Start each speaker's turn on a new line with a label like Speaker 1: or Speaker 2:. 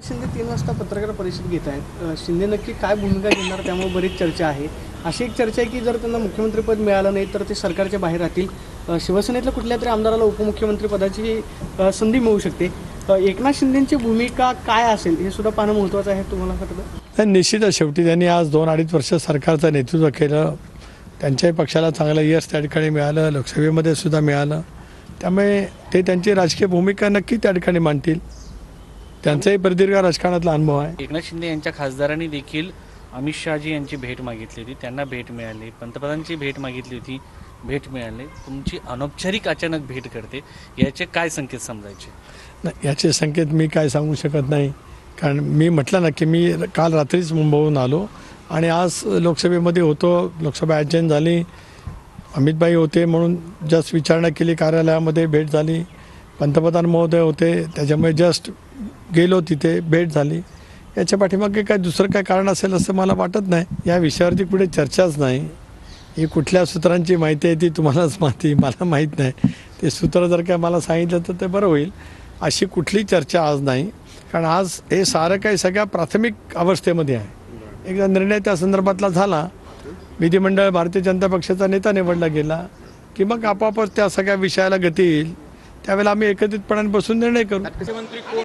Speaker 1: शिंदे 3 वाजता पत्रकार परिषद घेत आहेत. शिंदे नक्की काय भूमिका घेणार त्यामुळे बरीच चर्चा आहे. अशी एक चर्चा आहे की जर त्यांना मुख्यमंत्रीपद मिळालं नाही तर ते सरकारच्या बाहेर राहतील. शिवसेनेतल्या कुठल्या तरी आमदाराला उपमुख्यमंत्रीपदाची संधी मिळू शकते. एकनाथ शिंदेंची भूमिका काय असेल हे सुद्धा पाहणं महत्त्वाचं आहे. तुम्हाला वाटतं?
Speaker 2: निश्चितच शेवटी त्यांनी आज 2-2.5 वर्ष सरकारचं नेतृत्व केलं. त्यांच्याही पक्षाला चांगलं यश त्या ठिकाणी मिळालं, लोकसभेमध्ये सुद्धा मिळालं. त्यामुळे ते त्यांची राजकीय भूमिका नक्की त्या ठिकाणी मांडतील. त्यांचाही प्रदीर्घ राजकारणातला अनुभव आहे.
Speaker 3: एकनाथ शिंदे यांच्या खासदारांनी देखील अमित शहाजी यांची भेट मागितली होती, त्यांना भेट मिळाली. पंतप्रधानांची भेट मागितली होती, भेट मिळाली. तुमची अनौपचारिक अचानक भेट करते, याचे काय संकेत समजायचे?
Speaker 2: नाही, याचे संकेत मी काय सांगू शकत नाही. कारण मी म्हटलं ना की मी काल रात्रीच मुंबईहून आलो आणि आज लोकसभेमध्ये होतो. लोकसभा अटेंड झाली, अमितभाई होते म्हणून जस्ट विचारणा केली, कार्यालयामध्ये भेट झाली. पंतप्रधान महोदय होते त्याच्यामुळे जस्ट गेलो, तिथे भेट झाली. याच्या पाठीमागे काय दुसरं काय कारण असेल असं मला वाटत नाही. या विषयावरती कुठे चर्चाच नाही. ही कुठल्या सूत्रांची माहिती आहे ती तुम्हालाच माहिती, मला माहीत नाही. ते सूत्र जर काय मला सांगितलं तर ते बरं होईल. अशी कुठली चर्चा आज नाही. कारण आज हे सारं काही सगळ्या प्राथमिक अवस्थेमध्ये आहे. एकदा निर्णय त्या संदर्भातला झाला, विधिमंडळ भारतीय जनता पक्षाचा नेता निवडला गेला की मग आपोआपच त्या सगळ्या विषयाला गती येईल. त्यावेळेला आम्ही एकत्रितपणाने बसून निर्णय करू.